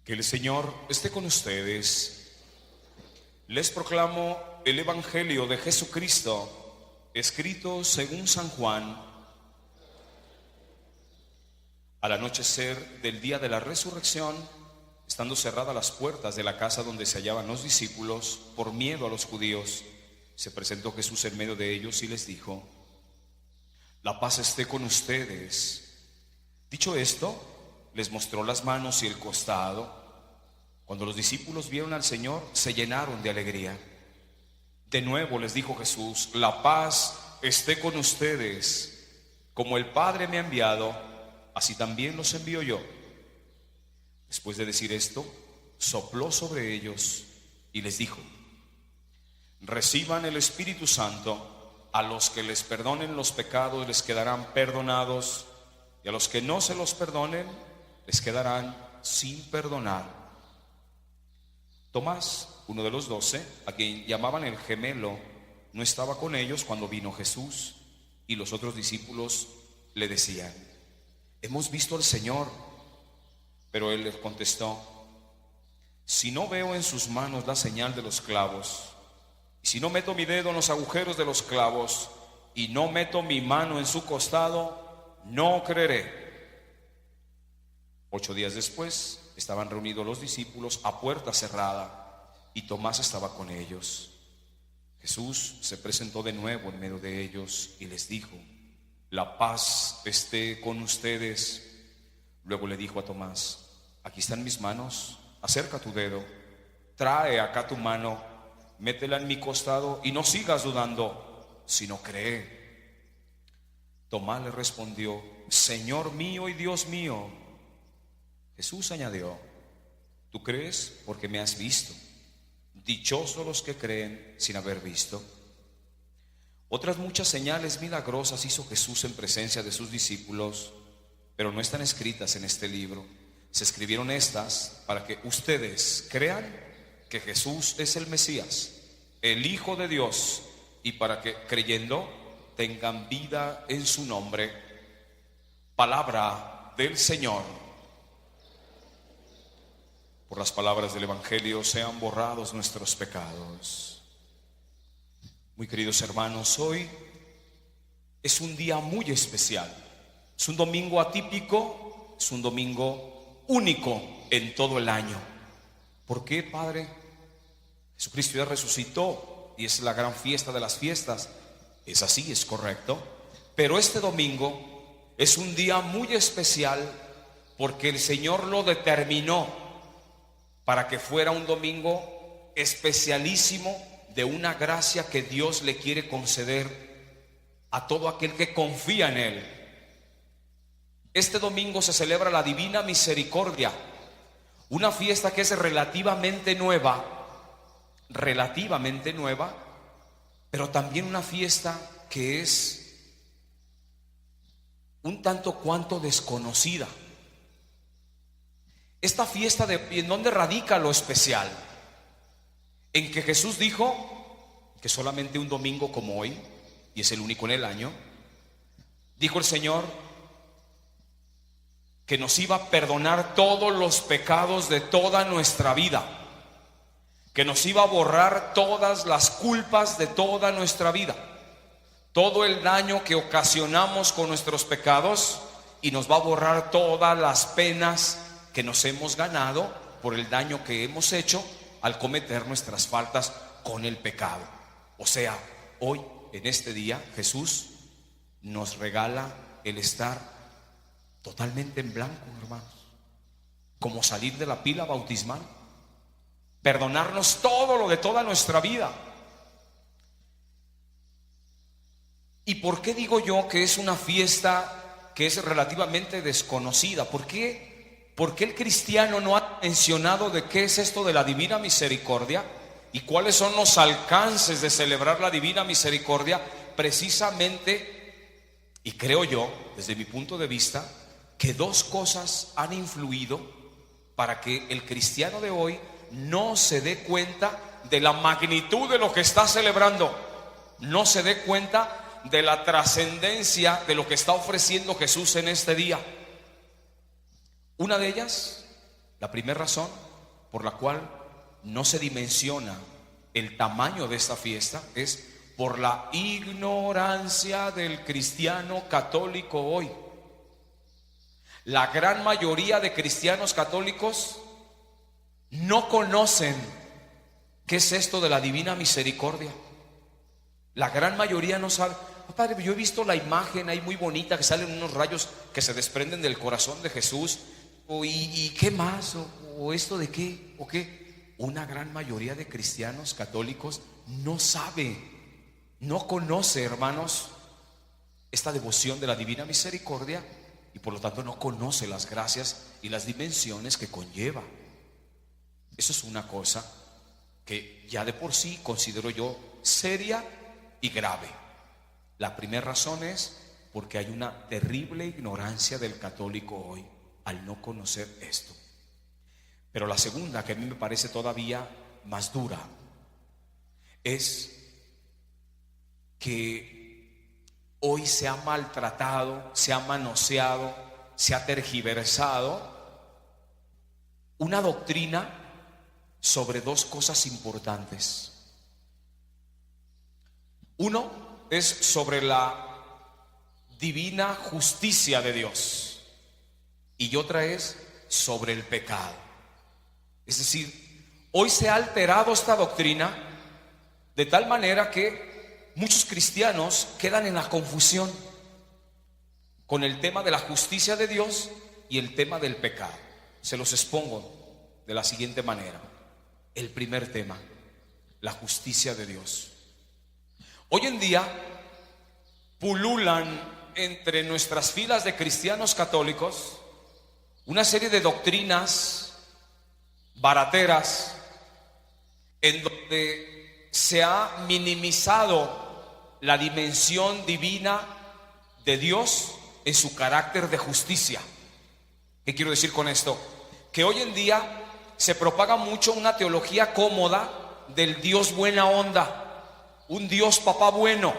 Que el Señor esté con ustedes. Les proclamo el Evangelio de Jesucristo, escrito según San Juan. Al anochecer del día de la resurrección, estando cerradas las puertas de la casa donde se hallaban los discípulos, por miedo a los judíos, se presentó Jesús en medio de ellos y les dijo: la paz esté con ustedes. Dicho esto, les mostró las manos y el costado. Cuando los discípulos vieron al Señor, se llenaron de alegría. De nuevo les dijo Jesús: la paz esté con ustedes. Como el Padre me ha enviado, así también los envío yo. Después de decir esto, sopló sobre ellos y les dijo: reciban el Espíritu Santo. A los que les perdonen los pecados les quedarán perdonados, y a los que no se los perdonen les quedarán sin perdonar. Tomás, uno de los 12, a quien llamaban el gemelo, no estaba con ellos cuando vino Jesús, y los otros discípulos le decían: hemos visto al Señor. Pero él les contestó: si no veo en sus manos la señal de los clavos, y si no meto mi dedo en los agujeros de los clavos, y no meto mi mano en su costado, no creeré. 8 días después estaban reunidos los discípulos a puerta cerrada, y Tomás estaba con ellos. Jesús se presentó de nuevo en medio de ellos y les dijo: la paz esté con ustedes. Luego le dijo a Tomás: aquí están mis manos, acerca tu dedo, trae acá tu mano, métela en mi costado y no sigas dudando, sino cree. Tomás le respondió: Señor mío y Dios mío. Jesús añadió: tú crees porque me has visto. Dichosos los que creen sin haber visto. Otras muchas señales milagrosas hizo Jesús en presencia de sus discípulos, pero no están escritas en este libro. Se escribieron estas para que ustedes crean que Jesús es el Mesías, el Hijo de Dios, y para que, creyendo, tengan vida en su nombre. Palabra del Señor. Por las palabras del Evangelio sean borrados nuestros pecados. Muy queridos hermanos, hoy es un día muy especial. Es un domingo atípico, es un domingo único en todo el año. ¿Por qué, Padre? Jesucristo ya resucitó y es la gran fiesta de las fiestas. Es así, es correcto. Pero este domingo es un día muy especial porque el Señor lo determinó para que fuera un domingo especialísimo de una gracia que Dios le quiere conceder a todo aquel que confía en Él. Este domingo se celebra la Divina Misericordia, una fiesta que es relativamente nueva, pero también una fiesta que es un tanto cuanto desconocida. Esta fiesta, ¿en dónde radica lo especial? En que Jesús dijo que solamente un domingo como hoy, y es el único en el año, dijo el Señor que nos iba a perdonar todos los pecados de toda nuestra vida, que nos iba a borrar todas las culpas de toda nuestra vida, todo el daño que ocasionamos con nuestros pecados, y nos va a borrar todas las penas que nos hemos ganado por el daño que hemos hecho al cometer nuestras faltas con el pecado. O sea, hoy, en este día, Jesús nos regala el estar totalmente en blanco, hermanos, como salir de la pila bautismal, perdonarnos todo lo de toda nuestra vida. ¿Y por qué digo yo que es una fiesta que es relativamente desconocida? ¿Por qué el cristiano no ha mencionado de qué es esto de la Divina Misericordia y cuáles son los alcances de celebrar la Divina Misericordia? Precisamente, y creo yo, desde mi punto de vista, que dos cosas han influido para que el cristiano de hoy no se dé cuenta de la magnitud de lo que está celebrando, no se dé cuenta de la trascendencia de lo que está ofreciendo Jesús en este día. Una de ellas La primera razón por la cual no se dimensiona el tamaño de esta fiesta es por la ignorancia del cristiano católico hoy. La gran mayoría de cristianos católicos no conocen qué es esto de la divina misericordia. La gran mayoría no sabe. Padre, yo he visto la imagen ahí muy bonita que salen unos rayos que se desprenden del corazón de Jesús. ¿Y qué más? ¿O esto de qué? ¿O qué? Una gran mayoría de cristianos católicos no sabe, no conoce, hermanos, esta devoción de la divina misericordia, y por lo tanto no conoce las gracias y las dimensiones que conlleva. Eso es una cosa que ya de por sí considero yo seria y grave. La primera razón es porque hay una terrible ignorancia del católico hoy al no conocer esto. Pero la segunda, que a mí me parece todavía más dura, es que hoy se ha maltratado, se ha manoseado, se ha tergiversado una doctrina sobre dos cosas importantes. Uno es sobre la divina justicia de Dios y otra es sobre el pecado. Es decir, hoy se ha alterado esta doctrina de tal manera que muchos cristianos quedan en la confusión con el tema de la justicia de Dios y el tema del pecado. Se los expongo de la siguiente manera. El primer tema, la justicia de Dios. Hoy en día pululan entre nuestras filas de cristianos católicos una serie de doctrinas barateras en donde se ha minimizado la dimensión divina de Dios en su carácter de justicia. ¿Qué quiero decir con esto? Que hoy en día se propaga mucho una teología cómoda del Dios buena onda, un Dios papá bueno,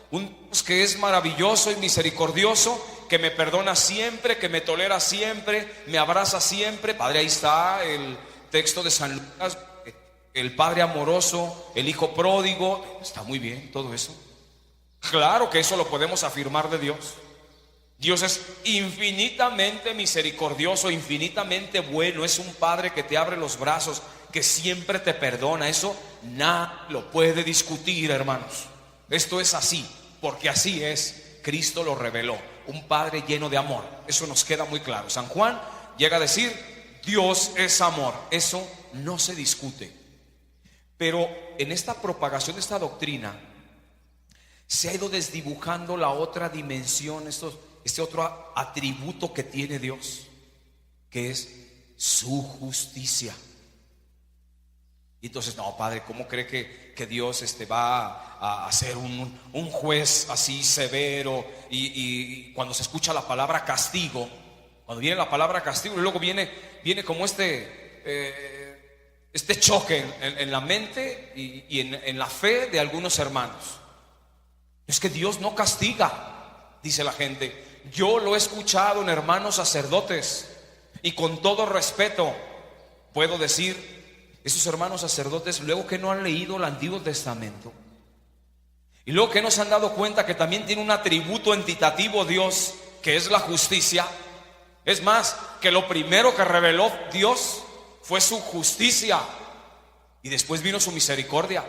un Dios que es maravilloso y misericordioso, que me perdona siempre, que me tolera siempre, me abraza siempre. Padre, ahí está el texto de San Lucas, el Padre amoroso, el Hijo pródigo. Está muy bien todo eso. Claro que eso lo podemos afirmar de Dios. Dios es infinitamente misericordioso, infinitamente bueno. Es un Padre que te abre los brazos, que siempre te perdona. Eso nadie lo puede discutir, hermanos. Esto es así, porque así es. Cristo lo reveló, un Padre lleno de amor. Eso nos queda muy claro. San Juan llega a decir: Dios es amor. Eso no se discute. Pero en esta propagación de esta doctrina se ha ido desdibujando la otra dimensión, este otro atributo que tiene Dios, que es su justicia. Y entonces, no, Padre, ¿cómo cree que Dios va a ser un juez así severo? Y cuando se escucha la palabra castigo, cuando viene la palabra castigo, y luego viene como este choque en la mente y en la fe de algunos hermanos. Es que Dios no castiga, dice la gente. Yo lo he escuchado en hermanos sacerdotes, y con todo respeto puedo decir, esos hermanos sacerdotes, luego que no han leído el Antiguo Testamento y luego que no se han dado cuenta que también tiene un atributo entitativo Dios, que es la justicia. Es más, que lo primero que reveló Dios fue su justicia y después vino su misericordia.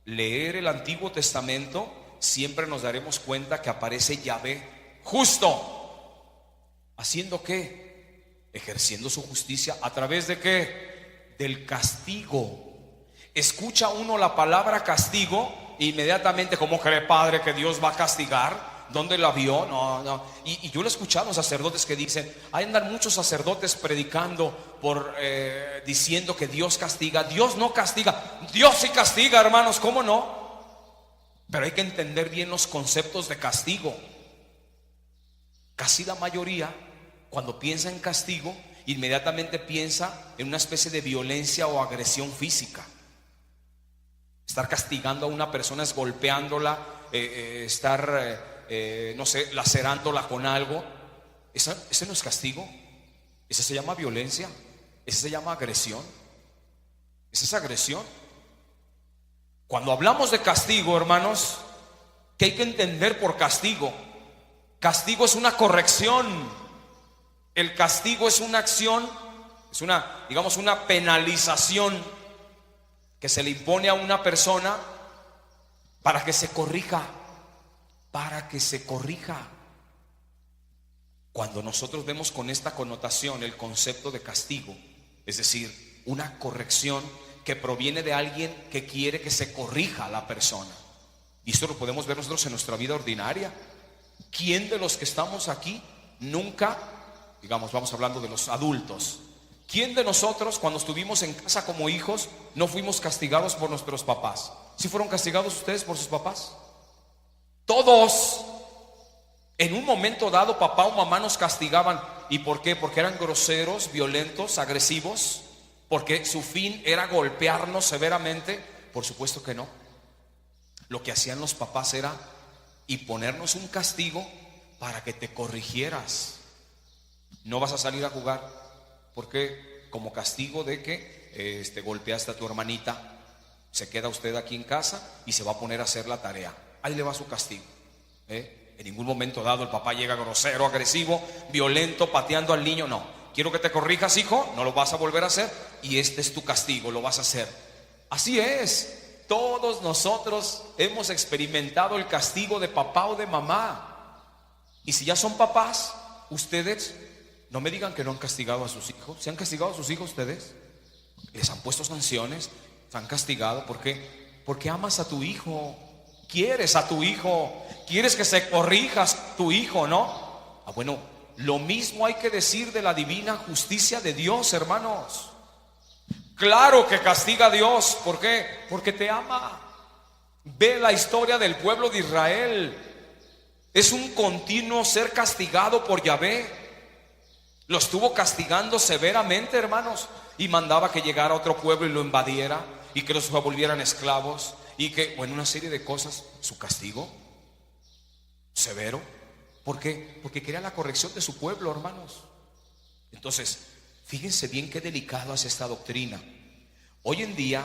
Leer el Antiguo Testamento, siempre nos daremos cuenta que aparece Yahvé justo. ¿Haciendo qué? Ejerciendo su justicia. ¿A través de qué? Del castigo. Escucha uno la palabra castigo e inmediatamente, ¿cómo cree, Padre, que Dios va a castigar? ¿Dónde la vio? No. Y yo lo he escuchado a sacerdotes que dicen, hay andan muchos sacerdotes predicando diciendo que Dios castiga. Dios no castiga. Dios sí castiga, hermanos, ¿cómo no? Pero hay que entender bien los conceptos de castigo. Casi la mayoría, cuando piensa en castigo, inmediatamente piensa en una especie de violencia o agresión física. Estar castigando a una persona es golpeándola, no sé, lacerándola con algo. Ese no es castigo, ese se llama violencia. Eso se llama agresión. Esa es agresión. Cuando hablamos de castigo, hermanos, ¿qué hay que entender por castigo? Castigo es una corrección. El castigo es una acción, es una, digamos, una penalización que se le impone a una persona para que se corrija, para que se corrija. Cuando nosotros vemos con esta connotación el concepto de castigo, es decir, una corrección que proviene de alguien que quiere que se corrija a la persona. Y esto lo podemos ver nosotros en nuestra vida ordinaria. ¿Quién de los que estamos aquí nunca, digamos, vamos hablando de los adultos, quién de nosotros cuando estuvimos en casa como hijos no fuimos castigados por nuestros papás? ¿Sí fueron castigados ustedes por sus papás? Todos. En un momento dado papá o mamá nos castigaban. ¿Y por qué? Porque eran groseros, violentos, agresivos, porque su fin era golpearnos severamente. Por supuesto que no. Lo que hacían los papás era ponernos un castigo para que te corrigieras. No vas a salir a jugar porque como castigo de que golpeaste a tu hermanita, se queda usted aquí en casa y se va a poner a hacer la tarea. Ahí le va su castigo. En ningún momento dado el papá llega grosero, agresivo, violento, pateando al niño. No, quiero que te corrijas, hijo, no lo vas a volver a hacer y este es tu castigo, lo vas a hacer. Así es. Todos nosotros hemos experimentado el castigo de papá o de mamá. Y si ya son papás, ustedes no me digan que no han castigado a sus hijos. ¿Se han castigado a sus hijos ustedes? ¿Les han puesto sanciones? ¿Se han castigado? ¿Por qué? Porque amas a tu hijo, quieres a tu hijo, quieres que se corrija tu hijo, ¿no? Bueno, lo mismo hay que decir de la divina justicia de Dios, hermanos. Claro que castiga a Dios. ¿Por qué? Porque te ama. Ve la historia del pueblo de Israel. Es un continuo ser castigado por Yahvé. Lo estuvo castigando severamente, hermanos, y mandaba que llegara a otro pueblo y lo invadiera y que los volvieran esclavos y que, bueno, una serie de cosas. Su castigo severo. ¿Por qué? Porque quería la corrección de su pueblo, hermanos. Entonces, fíjense bien qué delicada es esta doctrina. Hoy en día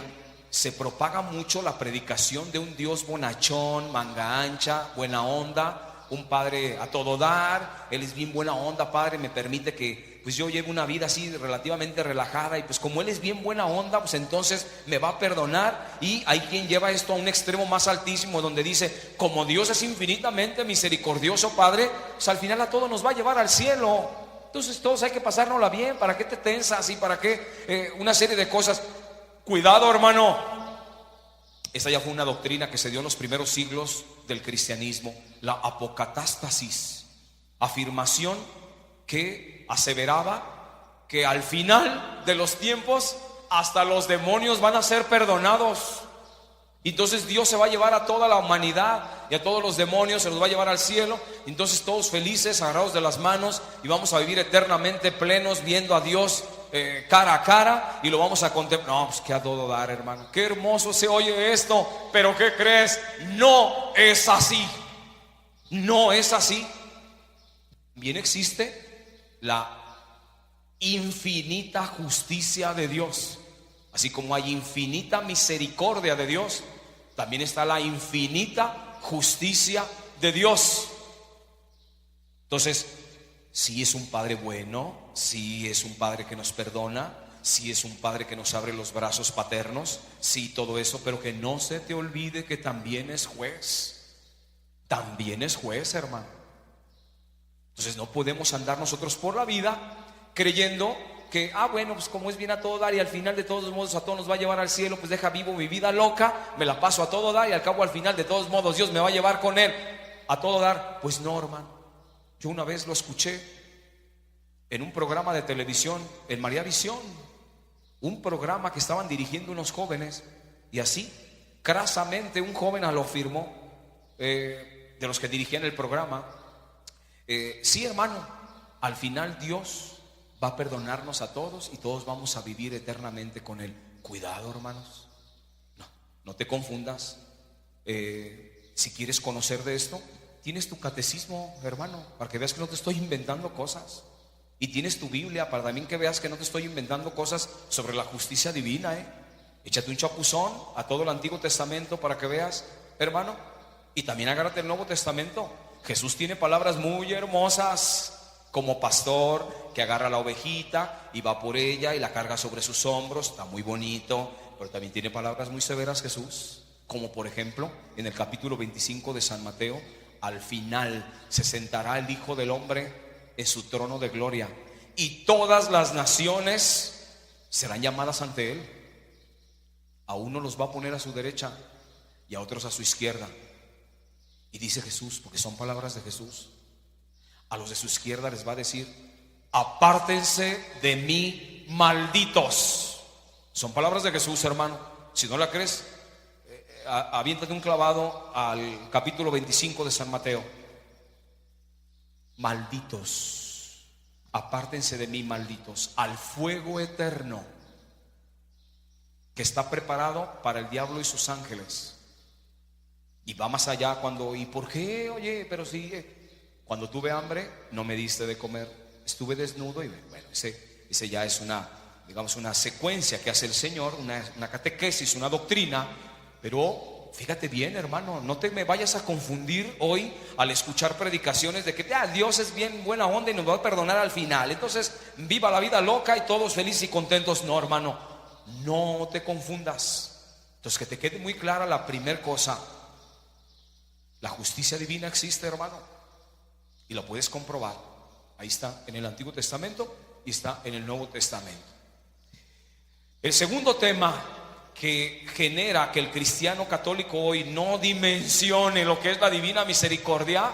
se propaga mucho la predicación de un Dios bonachón, manga ancha, buena onda, un padre a todo dar. Él es bien buena onda, padre, me permite que pues yo lleve una vida así relativamente relajada y pues como él es bien buena onda, pues entonces me va a perdonar. Y hay quien lleva esto a un extremo más altísimo, donde dice, como Dios es infinitamente misericordioso, padre, pues al final a todos nos va a llevar al cielo. Entonces todos hay que pasárnosla bien. ¿Para qué te tensas y para qué una serie de cosas? Cuidado, hermano. Esa ya fue una doctrina que se dio en los primeros siglos del cristianismo, la apocatástasis, afirmación que aseveraba que al final de los tiempos hasta los demonios van a ser perdonados. Entonces Dios se va a llevar a toda la humanidad y a todos los demonios, se los va a llevar al cielo. Entonces todos felices, agarrados de las manos, y vamos a vivir eternamente plenos, viendo a Dios cara a cara, y lo vamos a contemplar. No, pues que a todo dar, hermano. Qué hermoso se oye esto, pero ¿qué crees? No es así. No es así. Bien existe la infinita justicia de Dios. Así como hay infinita misericordia de Dios, también está la infinita justicia de Dios. Entonces, si es un Padre bueno, si es un Padre que nos perdona, si es un Padre que nos abre los brazos paternos, sí, todo eso, pero que no se te olvide que también es juez. También es juez, hermano. Entonces no podemos andar nosotros por la vida creyendo que, bueno, pues como es bien a todo dar y al final de todos modos a todos nos va a llevar al cielo, pues deja vivo mi vida loca, me la paso a todo dar y al cabo al final de todos modos Dios me va a llevar con él a todo dar. Pues no, hermano. Yo una vez lo escuché en un programa de televisión, en María Visión, un programa que estaban dirigiendo unos jóvenes, y así, crasamente, un joven lo afirmó, de los que dirigían el programa. Sí, hermano, al final Dios va a perdonarnos a todos y todos vamos a vivir eternamente con Él. Cuidado, hermanos, no te confundas. Si quieres conocer de esto, tienes tu catecismo, hermano, para que veas que no te estoy inventando cosas. Y tienes tu Biblia para también que veas que no te estoy inventando cosas sobre la justicia divina, Échate un chapuzón a todo el Antiguo Testamento para que veas, hermano. Y también agárrate el Nuevo Testamento. Jesús tiene palabras muy hermosas, como pastor que agarra la ovejita y va por ella y la carga sobre sus hombros. Está muy bonito, pero también tiene palabras muy severas Jesús. Como por ejemplo en el capítulo 25 de San Mateo: al final se sentará el Hijo del Hombre en su trono de gloria, y todas las naciones serán llamadas ante él. A uno los va a poner a su derecha y a otros a su izquierda. Y dice Jesús, porque son palabras de Jesús, a los de su izquierda les va a decir: apártense de mí, malditos. Son palabras de Jesús, hermano. Si no la crees, aviéntate un clavado al capítulo 25 de San Mateo. Malditos, apártense de mí, malditos, al fuego eterno que está preparado para el diablo y sus ángeles. Y va más allá cuando: ¿y por qué? Oye, pero sigue. Cuando tuve hambre, no me diste de comer. Estuve desnudo. Y bueno, ese ya es una, digamos, una secuencia que hace el Señor, una catequesis, una doctrina. Pero fíjate bien, hermano, no te me vayas a confundir hoy al escuchar predicaciones de que Dios es bien buena onda y nos va a perdonar al final, entonces viva la vida loca y todos felices y contentos. No, hermano, no te confundas. Entonces, que te quede muy clara la primera cosa: la justicia divina existe, hermano, y lo puedes comprobar. Ahí está en el Antiguo Testamento y está en el Nuevo Testamento. El segundo tema que genera que el cristiano católico hoy no dimensione lo que es la divina misericordia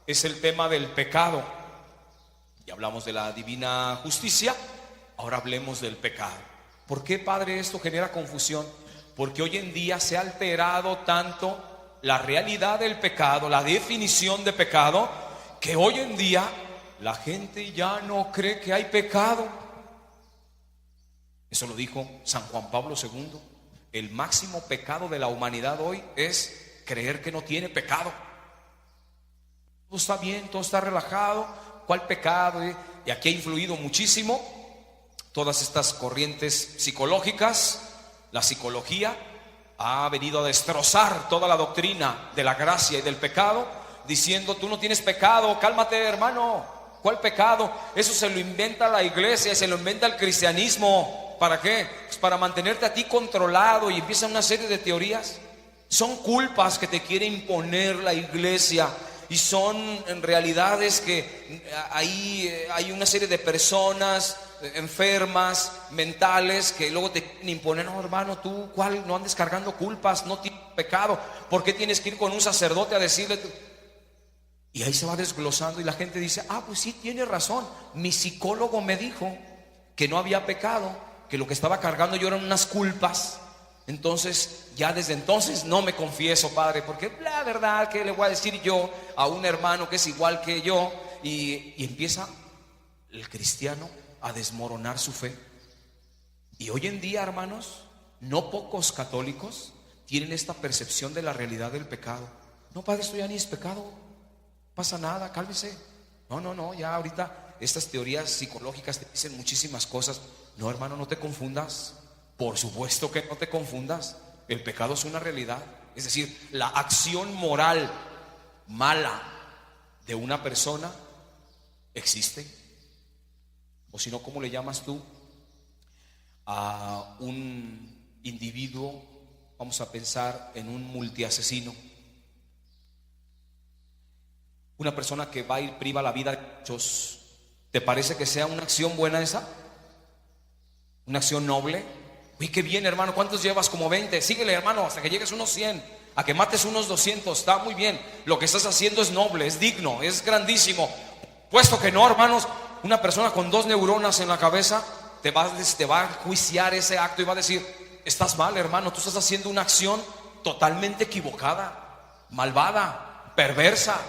es el tema del pecado. Ya hablamos de la divina justicia, ahora hablemos del pecado. ¿Por qué, padre, esto genera confusión? Porque hoy en día se ha alterado tanto la realidad del pecado, la definición de pecado, que hoy en día la gente ya no cree que hay pecado. Eso lo dijo San Juan Pablo II. El máximo pecado de la humanidad hoy es creer que no tiene pecado. Todo está bien, todo está relajado. ¿Cuál pecado? Y aquí ha influido muchísimo todas estas corrientes psicológicas. La psicología ha venido a destrozar toda la doctrina de la gracia y del pecado, diciendo: tú no tienes pecado, cálmate, hermano. ¿Cuál pecado? Eso se lo inventa la iglesia, se lo inventa el cristianismo. ¿Para qué? Pues para mantenerte a ti controlado, y empiezan una serie de teorías. Son culpas que te quiere imponer la iglesia, y son realidades que hay una serie de personas enfermas, mentales, que luego te quieren imponer: no, hermano, tú no andes cargando culpas, no tienes pecado. ¿Por qué tienes que ir con un sacerdote a decirle? Y ahí se va desglosando y la gente dice: pues sí, tiene razón, mi psicólogo me dijo que no había pecado, que lo que estaba cargando yo eran unas culpas. Entonces, ya desde entonces no me confieso, padre, porque la verdad, ¿qué le voy a decir yo a un hermano que es igual que yo? Y empieza el cristiano a desmoronar su fe. Y hoy en día, hermanos, no pocos católicos tienen esta percepción de la realidad del pecado. No, padre, esto ya ni es pecado, no pasa nada, cálmese. No, ya ahorita estas teorías psicológicas te dicen muchísimas cosas. No, hermano, no te confundas. Por supuesto que no te confundas. El pecado es una realidad. Es decir, la acción moral mala de una persona existe. O si no, ¿cómo le llamas tú a un individuo? Vamos a pensar en un multiasesino. Una persona que va y priva la vida de muchos. ¿Te parece que sea una acción buena esa? ¿Una acción noble? Uy, qué bien, hermano, ¿cuántos llevas? Como 20. Síguele, hermano, hasta que llegues a unos 100, a que mates unos 200. Está muy bien. Lo que estás haciendo es noble, es digno, es grandísimo. Puesto que no, hermanos, una persona con 2 neuronas en la cabeza te va a juiciar ese acto y va a decir: estás mal, hermano, tú estás haciendo una acción totalmente equivocada, malvada, perversa.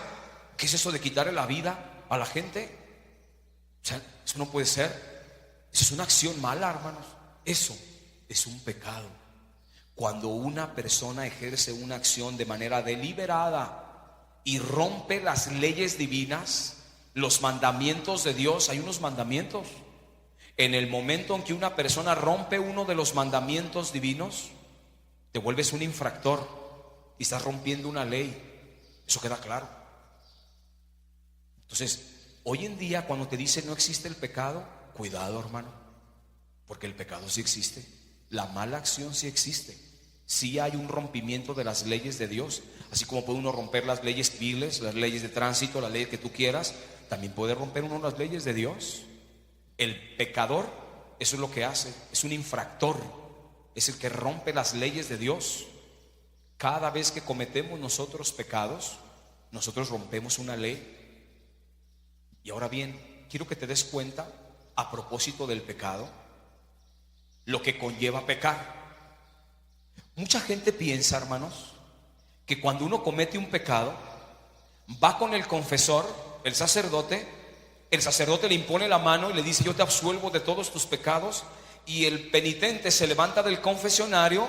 ¿Qué es eso de quitarle la vida a la gente? O sea, eso no puede ser. Eso es una acción mala, hermanos. Eso es un pecado. Cuando una persona ejerce una acción de manera deliberada y rompe las leyes divinas, Los mandamientos de Dios, hay unos mandamientos. En el momento en que una persona rompe uno de los mandamientos divinos, te vuelves un infractor y estás rompiendo una ley. Eso queda claro. Entonces, hoy en día cuando te dicen no existe el pecado, cuidado, hermano, porque el pecado sí existe. La mala acción sí existe. Sí hay un rompimiento de las leyes de Dios. Así como puede uno romper las leyes civiles, las leyes de tránsito, la ley que tú quieras, también puede romper uno las leyes de Dios. El pecador, eso es lo que hace, es un infractor, es el que rompe las leyes de Dios. Cada vez que cometemos nosotros pecados, nosotros rompemos una ley. Y ahora bien, quiero que te des cuenta, a propósito del pecado, lo que conlleva pecar. Mucha gente piensa, hermanos, que cuando uno comete un pecado, va con el confesor, el sacerdote le impone la mano y le dice: yo te absuelvo de todos tus pecados. Y el penitente se levanta del confesionario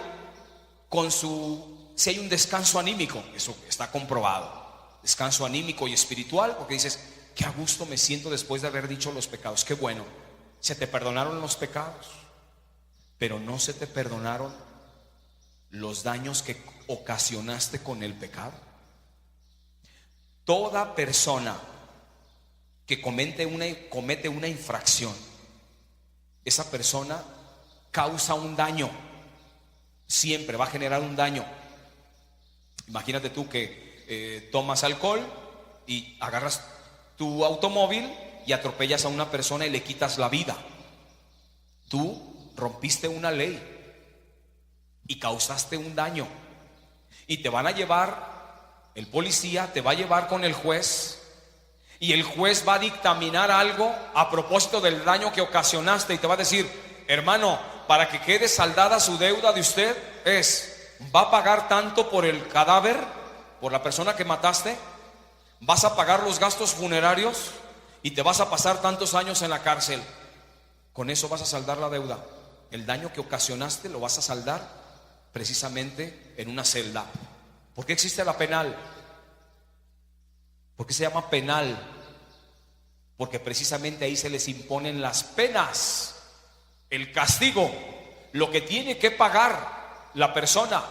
si hay un descanso anímico, eso está comprobado, descanso anímico y espiritual, porque dices: qué a gusto me siento después de haber dicho los pecados. Qué bueno, se te perdonaron los pecados, pero no se te perdonaron los daños que ocasionaste con el pecado. Toda persona que comete una infracción, esa persona causa un daño, siempre va a generar un daño. Imagínate tú que tomas alcohol y agarras tu automóvil y atropellas a una persona y le quitas la vida. Tú rompiste una ley y causaste un daño, y te van a llevar, el policía te va a llevar con el juez, y el juez va a dictaminar algo a propósito del daño que ocasionaste, y te va a decir: hermano, para que quede saldada su deuda de usted, va a pagar tanto por el cadáver, por la persona que mataste, vas a pagar los gastos funerarios y te vas a pasar tantos años en la cárcel. Con eso vas a saldar la deuda. El daño que ocasionaste lo vas a saldar precisamente en una celda. ¿Por qué existe la penal? ¿Por qué se llama penal? Porque precisamente ahí se les imponen las penas, el castigo, lo que tiene que pagar la persona.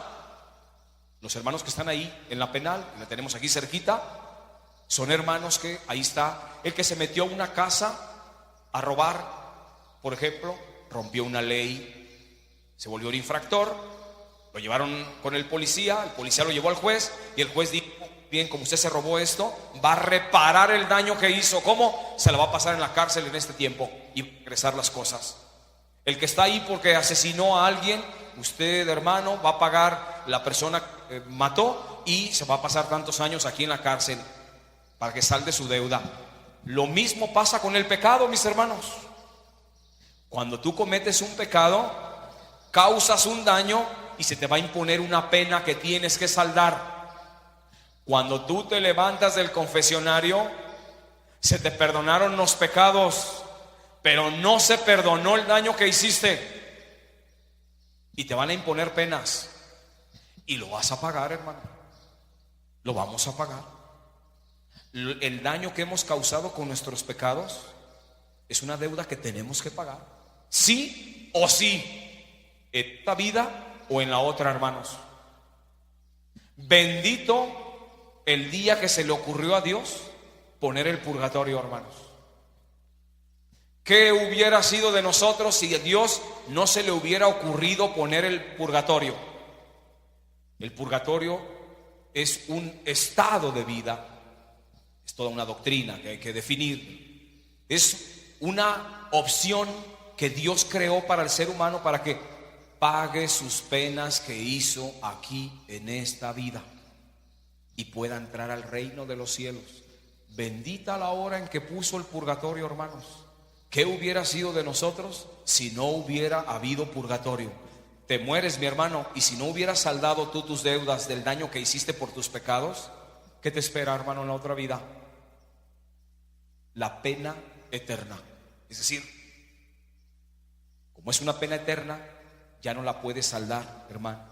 Los hermanos que están ahí en la penal, la tenemos aquí cerquita, son hermanos que, ahí está, el que se metió a una casa a robar, por ejemplo, rompió una ley, se volvió un infractor, lo llevaron con el policía lo llevó al juez, y el juez dijo: bien, como usted se robó esto, va a reparar el daño que hizo. ¿Cómo? Se la va a pasar en la cárcel en este tiempo y regresar las cosas. El que está ahí porque asesinó a alguien, usted, hermano, va a pagar la persona que mató y se va a pasar tantos años aquí en la cárcel para que salde su deuda. Lo mismo pasa con el pecado, mis hermanos. Cuando tú cometes un pecado, causas un daño y se te va a imponer una pena que tienes que saldar. Cuando tú te levantas del confesionario, se te perdonaron los pecados, pero no se perdonó el daño que hiciste, y te van a imponer penas, y lo vas a pagar, hermano. Lo vamos a pagar. El daño que hemos causado con nuestros pecados es una deuda que tenemos que pagar, sí o sí, en esta vida o en la otra, hermanos. Bendito el día que se le ocurrió a Dios poner el purgatorio, hermanos. ¿Qué hubiera sido de nosotros si a Dios no se le hubiera ocurrido poner el purgatorio? El purgatorio es un estado de vida, es toda una doctrina que hay que definir. Es una opción que Dios creó para el ser humano para que pague sus penas que hizo aquí en esta vida y pueda entrar al reino de los cielos. Bendita la hora en que puso el purgatorio, hermanos. ¿Qué hubiera sido de nosotros si no hubiera habido purgatorio? Te mueres, mi hermano, y si no hubieras saldado tú tus deudas del daño que hiciste por tus pecados, ¿qué te espera, hermano, en la otra vida? La pena eterna. Es decir, como es una pena eterna, ya no la puedes saldar, hermano,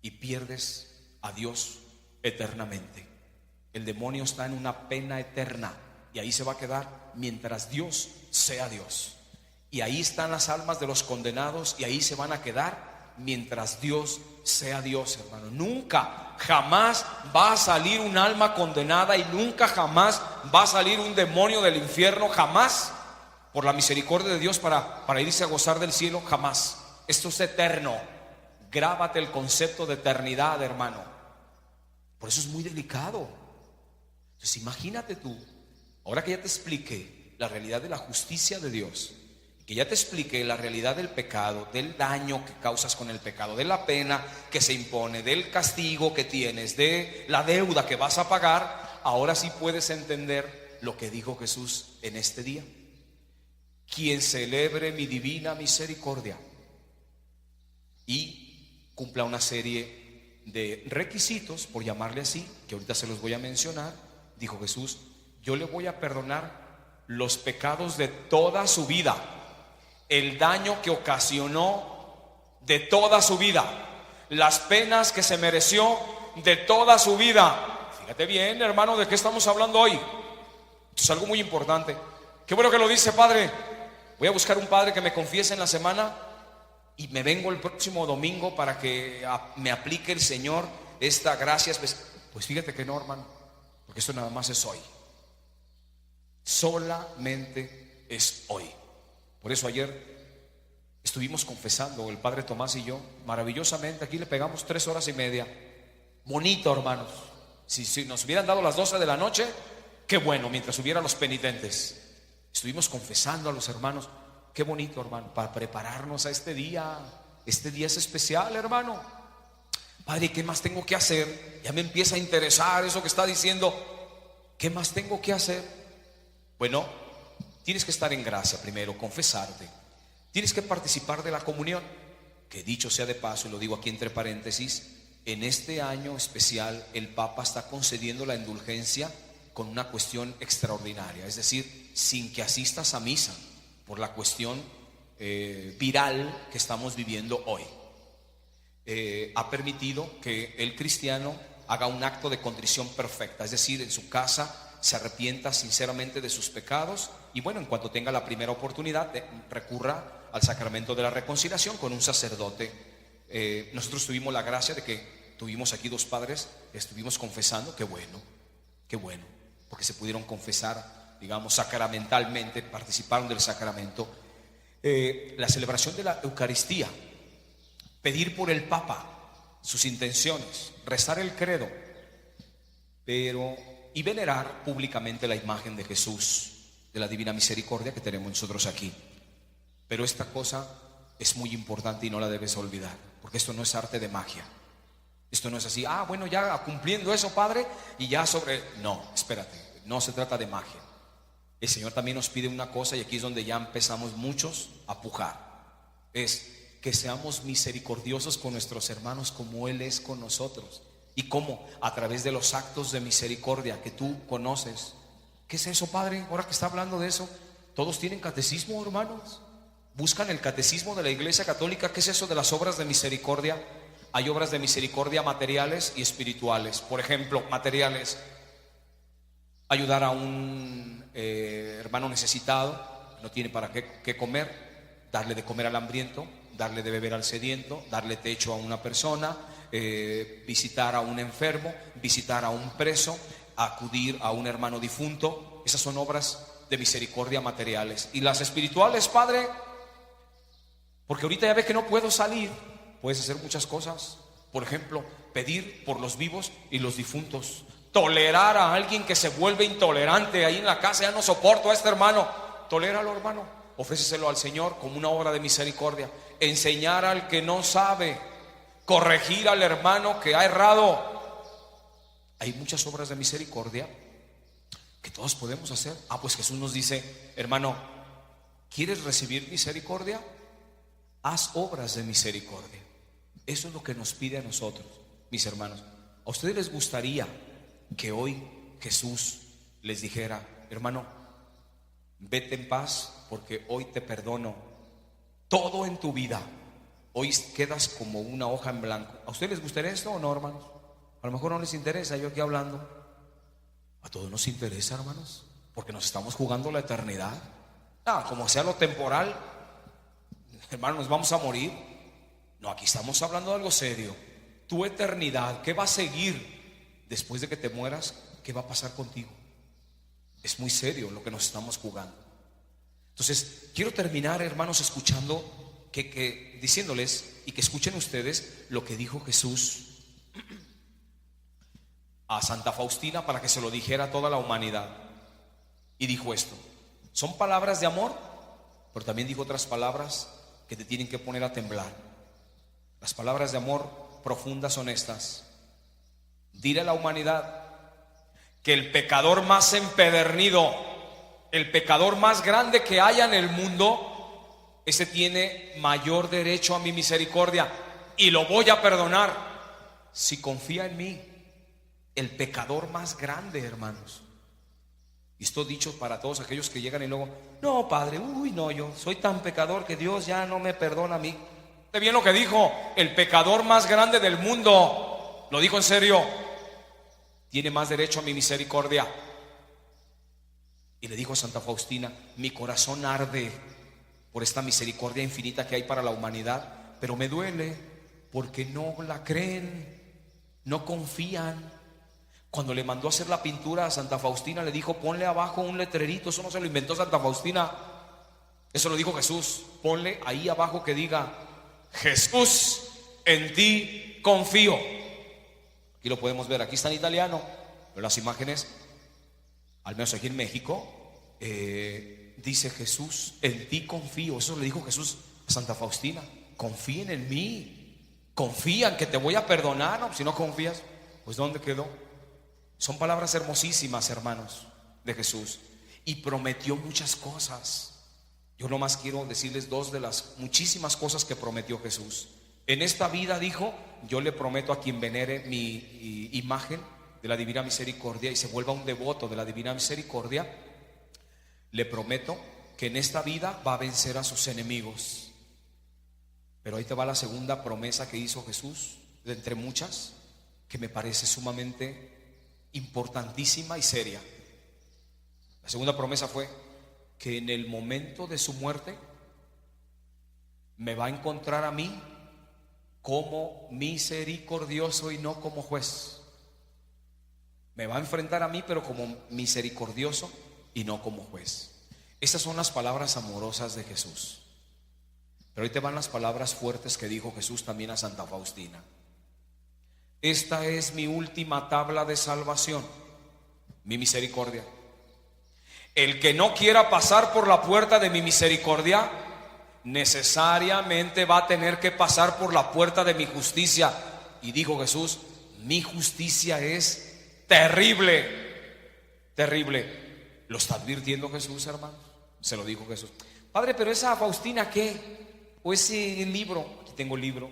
y pierdes a Dios eternamente. El demonio está en una pena eterna. y ahí se va a quedar mientras Dios sea Dios. Y ahí están las almas de los condenados y ahí se van a quedar mientras Dios sea Dios, hermano. Nunca, jamás va a salir un alma condenada y nunca jamás va a salir un demonio del infierno, jamás, por la misericordia de Dios para irse a gozar del cielo, jamás. Esto es eterno. Grábate el concepto de eternidad, hermano. Por eso es muy delicado. Entonces imagínate tú, ahora que ya te expliqué la realidad de la justicia de Dios, que ya te expliqué la realidad del pecado, del daño que causas con el pecado, de la pena que se impone, del castigo que tienes, de la deuda que vas a pagar, ahora sí puedes entender lo que dijo Jesús en este día. Quien celebre mi divina misericordia y cumpla una serie de requisitos, por llamarle así, que ahorita se los voy a mencionar, dijo Jesús, yo le voy a perdonar los pecados de toda su vida, el daño que ocasionó de toda su vida, las penas que se mereció de toda su vida. Fíjate bien, hermano, de qué estamos hablando hoy. Esto es algo muy importante. Qué bueno que lo dice, padre. Voy a buscar un padre que me confiese en la semana y me vengo el próximo domingo para que me aplique el Señor esta gracia. Pues fíjate que no, hermano, porque esto nada más es hoy. Solamente es hoy. Por eso ayer estuvimos confesando, el padre Tomás y yo, maravillosamente. Aquí le pegamos 3 horas y media. Bonito, hermanos. Si nos hubieran dado las 12 de la noche, qué bueno, mientras hubiera los penitentes. Estuvimos confesando a los hermanos. Qué bonito, hermano, para prepararnos a este día. Este día es especial, hermano. Padre, ¿qué más tengo que hacer? Ya me empieza a interesar eso que está diciendo. ¿Qué más tengo que hacer? Bueno, tienes que estar en gracia primero, confesarte. Tienes que participar de la comunión, que dicho sea de paso, y lo digo aquí entre paréntesis, en este año especial el Papa está concediendo la indulgencia con una cuestión extraordinaria, es decir, sin que asistas a misa, por la cuestión viral que estamos viviendo hoy. Ha permitido que el cristiano haga un acto de contrición perfecta, es decir, en su casa se arrepienta sinceramente de sus pecados y bueno, en cuanto tenga la primera oportunidad, recurra al sacramento de la reconciliación con un sacerdote. Nosotros tuvimos la gracia de que tuvimos aquí 2 padres, estuvimos confesando, qué bueno, porque se pudieron confesar, digamos, sacramentalmente, participaron del sacramento. La celebración de la Eucaristía, pedir por el Papa sus intenciones, rezar el credo, y venerar públicamente la imagen de Jesús, de la Divina Misericordia que tenemos nosotros aquí. Pero esta cosa es muy importante y no la debes olvidar, porque esto no es arte de magia. Esto no es así, bueno, ya cumpliendo eso, padre, y ya no, espérate, no se trata de magia. El Señor también nos pide una cosa, y aquí es donde ya empezamos muchos a pujar, es que seamos misericordiosos con nuestros hermanos como Él es con nosotros. ¿Y cómo? A través de los actos de misericordia que tú conoces. ¿Qué es eso, padre? Ahora que está hablando de eso, ¿todos tienen catecismo, hermanos? ¿Buscan el catecismo de la Iglesia Católica? ¿Qué es eso de las obras de misericordia? Hay obras de misericordia materiales y espirituales. Por ejemplo, materiales: ayudar a un hermano necesitado que no tiene para qué comer, darle de comer al hambriento, darle de beber al sediento, darle techo a una persona, visitar a un enfermo, visitar a un preso, acudir a un hermano difunto. Esas son obras de misericordia materiales. Y las espirituales, padre, porque ahorita ya ves que no puedo salir, puedes hacer muchas cosas. Por ejemplo, pedir por los vivos y los difuntos, tolerar a alguien que se vuelve intolerante ahí en la casa. Ya no soporto a este hermano, toléralo, hermano, ofréceselo al Señor como una obra de misericordia. Enseñar al que no sabe, corregir al hermano que ha errado. Hay muchas obras de misericordia que todos podemos hacer. Pues Jesús nos dice: hermano, ¿quieres recibir misericordia? Haz obras de misericordia. Eso es lo que nos pide a nosotros, mis hermanos. ¿A ustedes les gustaría que hoy Jesús les dijera: hermano, vete en paz porque hoy te perdono todo en tu vida, hoy quedas como una hoja en blanco? ¿A ustedes les gustaría esto o no, hermanos? A lo mejor no les interesa, yo aquí hablando. A todos nos interesa, hermanos, porque nos estamos jugando la eternidad. Como sea lo temporal, hermano, nos vamos a morir. No, aquí estamos hablando de algo serio. Tu eternidad, ¿qué va a seguir después de que te mueras? ¿Qué va a pasar contigo? Es muy serio lo que nos estamos jugando. Entonces, quiero terminar, hermanos, escuchando diciéndoles y que escuchen ustedes lo que dijo Jesús a Santa Faustina para que se lo dijera a toda la humanidad. Y dijo esto: son palabras de amor, pero también dijo otras palabras que te tienen que poner a temblar. Las palabras de amor profundas son estas: dile a la humanidad que el pecador más empedernido, el pecador más grande que haya en el mundo, ese tiene mayor derecho a mi misericordia y lo voy a perdonar si confía en mí. El pecador más grande, hermanos. Y esto dicho para todos aquellos que llegan y luego: no, padre, no, yo soy tan pecador que Dios ya no me perdona a mí. ¿Está bien lo que dijo? El pecador más grande del mundo, lo dijo en serio, tiene más derecho a mi misericordia. Y le dijo a Santa Faustina: mi corazón arde por esta misericordia infinita que hay para la humanidad, pero me duele porque no la creen, no confían. Cuando le mandó a hacer la pintura a Santa Faustina, le dijo: ponle abajo un letrerito. Eso no se lo inventó Santa Faustina, eso lo dijo Jesús. Ponle ahí abajo que diga: Jesús, en ti confío. Aquí lo podemos ver, aquí está en italiano, pero las imágenes, al menos aquí en México, dice: Jesús, en ti confío. Eso le dijo Jesús a Santa Faustina: confíen en mí, confían que te voy a perdonar. No, si no confías, pues ¿dónde quedó? Son palabras hermosísimas, hermanos, de Jesús. Y prometió muchas cosas. Yo nomás quiero decirles dos de las muchísimas cosas que prometió Jesús. En esta vida dijo: yo le prometo a quien venere mi imagen de la Divina Misericordia y se vuelva un devoto de la Divina Misericordia, le prometo que en esta vida va a vencer a sus enemigos. Pero ahí te va la segunda promesa que hizo Jesús, de entre muchas, que me parece sumamente importantísima y seria. La segunda promesa fue que en el momento de su muerte me va a encontrar a mí como misericordioso y no como juez. Me va a enfrentar a mí, pero como misericordioso y no como juez. Estas son las palabras amorosas de Jesús. Pero ahí te van las palabras fuertes que dijo Jesús también a Santa Faustina: esta es mi última tabla de salvación, mi misericordia. El que no quiera pasar por la puerta de mi misericordia, necesariamente va a tener que pasar por la puerta de mi justicia. Y dijo Jesús: mi justicia es terrible, terrible. ¿Lo está advirtiendo Jesús, hermanos? Se lo dijo Jesús. Padre, pero esa Faustina, ¿qué? O ese libro, aquí tengo el libro,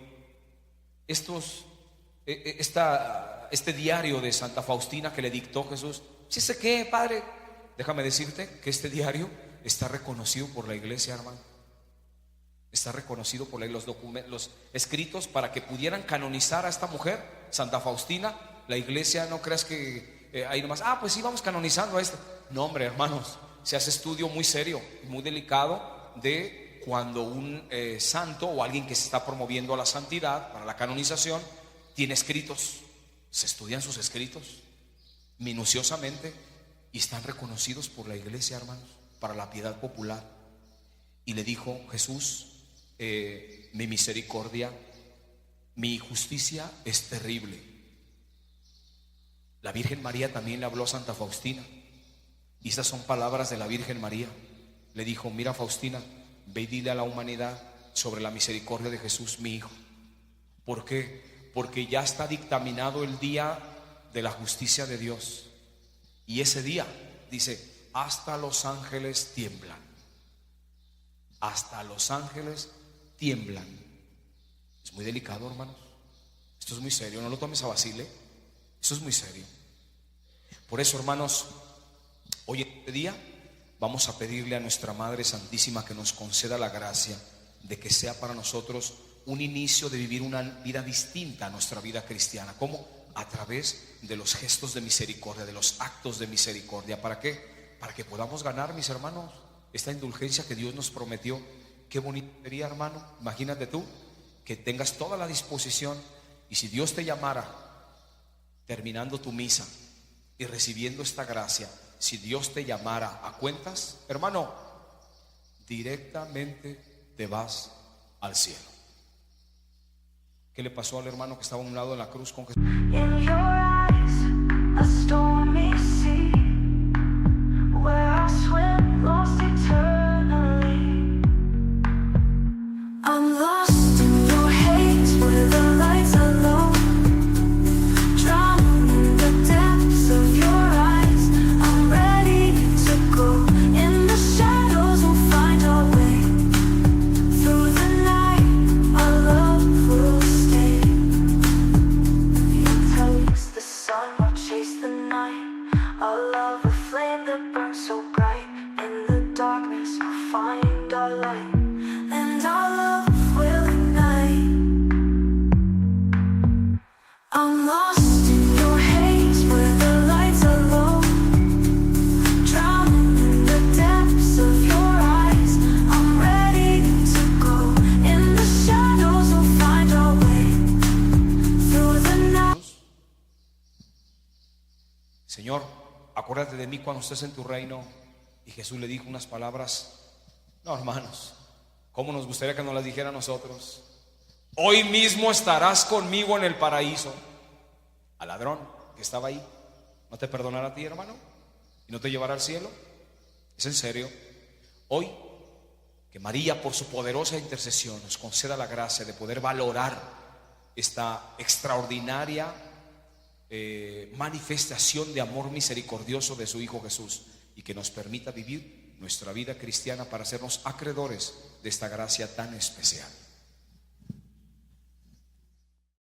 este diario de Santa Faustina que le dictó Jesús. ¿Sí sé qué, padre? Déjame decirte que este diario está reconocido por la iglesia, hermano. Está reconocido por los documentos, los escritos para que pudieran canonizar a esta mujer, Santa Faustina. La iglesia, no creas que ahí nomás, pues sí, vamos canonizando a esta. No, hombre, hermanos, se hace estudio muy serio, muy delicado de cuando un santo o alguien que se está promoviendo a la santidad para la canonización tiene escritos. Se estudian sus escritos minuciosamente y están reconocidos por la iglesia, hermanos, para la piedad popular. Y le dijo Jesús: mi misericordia, mi justicia es terrible. La Virgen María también le habló a Santa Faustina, y esas son palabras de la Virgen María. Le dijo: mira, Faustina, ve y dile a la humanidad sobre la misericordia de Jesús, mi hijo. ¿Por qué? Porque ya está dictaminado el día de la justicia de Dios. Y ese día, dice, hasta los ángeles tiemblan. Hasta los ángeles tiemblan. Es muy delicado, hermanos. Esto es muy serio, no lo tomes a vacile. Esto es muy serio. Por eso, hermanos, hoy en este día vamos a pedirle a nuestra Madre Santísima que nos conceda la gracia de que sea para nosotros un inicio de vivir una vida distinta a nuestra vida cristiana. ¿Cómo? A través de los gestos de misericordia, de los actos de misericordia. ¿Para qué? para que podamos ganar, mis hermanos, esta indulgencia que Dios nos prometió. Qué bonito sería, hermano. Imagínate tú que tengas toda la disposición, y si Dios te llamara terminando tu misa y recibiendo esta gracia, si Dios te llamara a cuentas, hermano, directamente te vas al cielo. ¿Qué le pasó al hermano que estaba a un lado de la cruz con Jesús? In your eyes, a stormy sea, where I swim lost eternally. I'm lost in your haze, where the lights are low, drowned in the depths of your eyes. I'm ready to go. In the shadows we'll find our way. Through the night, our love will stay. You'll taste the sun, I'll chase the night. Our love, a flame that burns so bright. In the darkness, we'll find our light, and our love will ignite. I'm lost in your haze, where the lights are low, drowning in the depths of your eyes. I'm ready to go. In the shadows, we'll find our way. Through the night. Señor, acuérdate de mí cuando estés en tu reino. Y Jesús le dijo unas palabras, no, hermanos, ¿cómo nos gustaría que nos las dijera a nosotros? Hoy mismo estarás conmigo en el paraíso. Al ladrón que estaba ahí, ¿no te perdonará a ti, hermano? ¿Y no te llevará al cielo? ¿Es en serio? Hoy, que María, por su poderosa intercesión, nos conceda la gracia de poder valorar esta extraordinaria manifestación de amor misericordioso de su Hijo Jesús, y que nos permita vivir nuestra vida cristiana para hacernos acreedores de esta gracia tan especial.